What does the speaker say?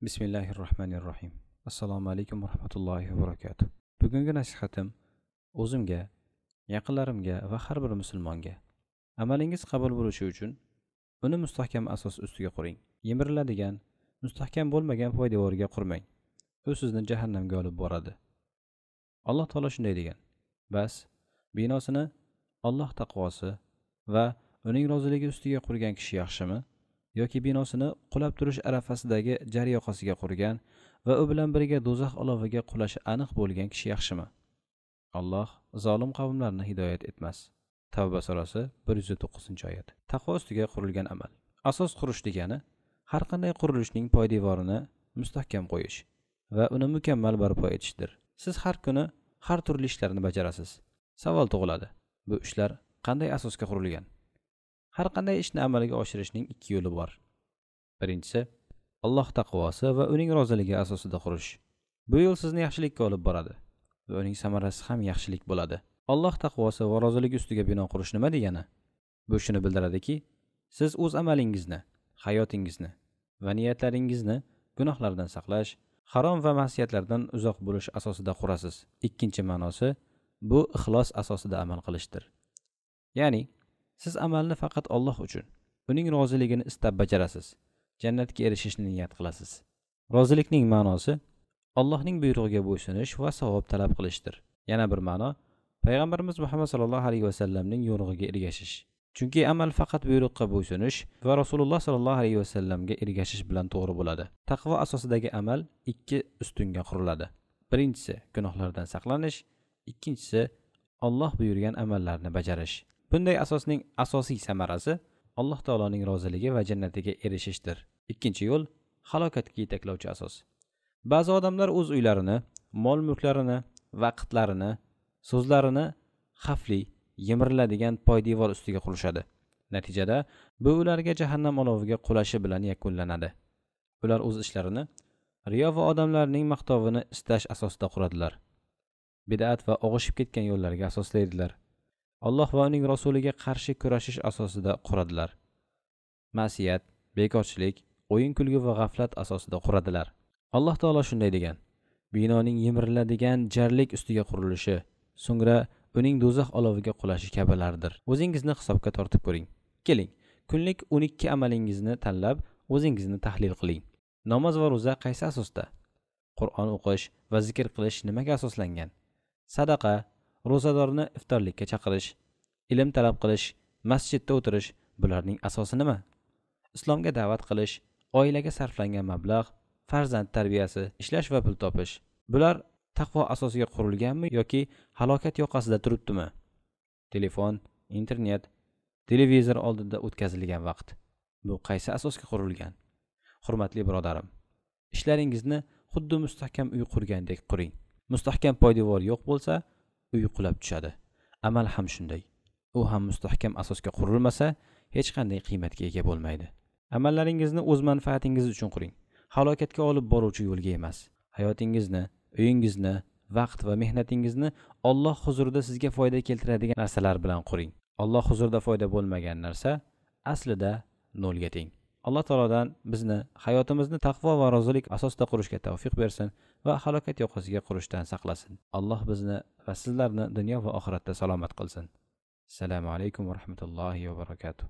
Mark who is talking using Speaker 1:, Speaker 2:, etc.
Speaker 1: Bismillahirrohmanirrohim. Assalomu alaykum va rahmatullohi va barakatuh. Bugungi nasihatim o'zimga, yaqinlarimga va har bir musulmonga. Amalingiz qabul bo'lishi uchun uni mustahkam asos ustiga quring. Yemiriladigan, mustahkam bo'lmagan poydevoriga qurmang. U sizni jahannamga olib boradi. Alloh taolo shunday degan. Bas, binosini Alloh taqvosi va uning roziligi ustiga qurgan kishi yaxshimi? Yoki binosini qulab turish arafasidagi jar yoqasiga qurgan va u bilan birga do'zax oloviga qulashi aniq bo'lgan kishi yaxshimi? Alloh zolim qavmlarni hidoyat etmas. Tavba surasi 109-oyat. Taqvo ustiga qurilgan amal. Asos qurish degani har qanday qurilishning poydevorini mustahkam qo'yish va uni mukammal barpo etishdir. Siz har kuni har turli ishlarni bajarasiz. Savol tug'iladi. Bu ishlar qanday asosga qurilgan? Har qanday ishni amalga oshirishning ikki yo'li bor. Birinchisi, Alloh taqvosi va uning roziligi asosida qurish. Bu yo'l sizni yaxshilikka olib boradi va uning samarasi ham yaxshilik bo'ladi. Alloh taqvosi va roziligi ustiga bino qurish nima degani? Bu shuni bildiradiki, siz o'z amalingizni, hayotingizni va niyatlaringizni gunohlardan saqlash, harom va ma'siyatlardan uzoq bo'lish asosida qurasiz. Ikkinchi ma'nosi, bu ixlos asosida amal qilishdir. Ya'ni siz amalni faqat Alloh uchun, uning roziligini istab bajarasiz. Jannatga erishishni niyat qilasiz. Rozilikning ma'nosi Allohning buyrug'iga bo'ysunish va savob talab qilishdir. Yana bir ma'no Payg'ambarimiz Muhammad sallallohu alayhi va sallamning yo'rig'iga ergashish. Chunki amal faqat buyruqqa bo'ysunish va Rasululloh sallallohu alayhi va sallamga ergashish bilan to'g'ri bo'ladi. Taqvo asosidagi amal ikki ustunga quriladi. Birinchisi gunohlardan saqlanish, ikkinchisi Alloh buyurgan amallarni bajarish. Bunday asosning asosiy samarasi Alloh taoloning roziligi va jannatiga erishishdir. Ikkinchi yo'l halokatga yetaklovchi asos. Ba'zi odamlar o'z uylarini, mol-mulklarini, vaqtlarini, so'zlarini xavfli, yemiriladigan poydevor ustiga qurishadi. Natijada bu ularga jahannam oloviga qulashi bilan yakunlanadi. Ular o'z ishlarini riyo va odamlarning maqtovini istash asosida quradilar. Bid'at va og'ishib ketgan yo'llarga asoslaydilar. Alloh va uning rasuliga qarshi kurashish asosida quradilar. Ma'siyat, bekorchilik, o'yin-kulgi va g'aflat asosida quradilar. Alloh taolo shunday degan: binoning yemiriladigan jarlik ustiga qurilishi, so'ngra uning do'zax oloviga qulashi kabilardir. O'zingizni hisobga tortib ko'ring. Keling, kunlik 12 amalingizni tanlab, o'zingizni tahlil qiling. Namoz va ro'za qaysi asosda? Qur'on o'qish va zikr qilish nimaga asoslangan? Sadaqa, ro'zadorni iftorlikka chaqirish, ilm talab qilish, masjidda o'tirish, bularning asosi nima? Islomga da'vat qilish, oilaga sarflangan mablag', farzand tarbiyasi, ishlash va pul topish. Bular taqvo asosiga qurilganmi yoki halokat yoqasida turibdimi? Telefon, internet, televizor oldida o'tkazilgan vaqt. Bu qaysi asosga qurilgan? Hurmatli birodarim, ishlaringizni xuddi mustahkam uy qurgandek quring. Mustahkam poydevor yo'q bo'lsa, uy qulab tushadi. Amal ham shunday. U ham mustahkam asosga qurilmasa, hech qanday qiymatga ega bo'lmaydi. Amallaringizni o'z manfaatingiz uchun quring. Halokatga olib boruvchi yo'lga emas. Hayotingizni, uyingizni, vaqt va mehnatingizni Alloh huzurida sizga foyda keltiradigan narsalar bilan quring. Alloh huzurida foyda bo'lmagan narsa aslida nolga teng. Alloh taolodan bizni hayotimizni taqvo va rozilik asosida qurishga tavfiq bersin va halokat yoqasiga qurishdan saqlasin. Alloh bizni va sizlarni dunyo va oxiratda salomat qilsin. Assalomu alaykum va rahmatullohi va barakatuh.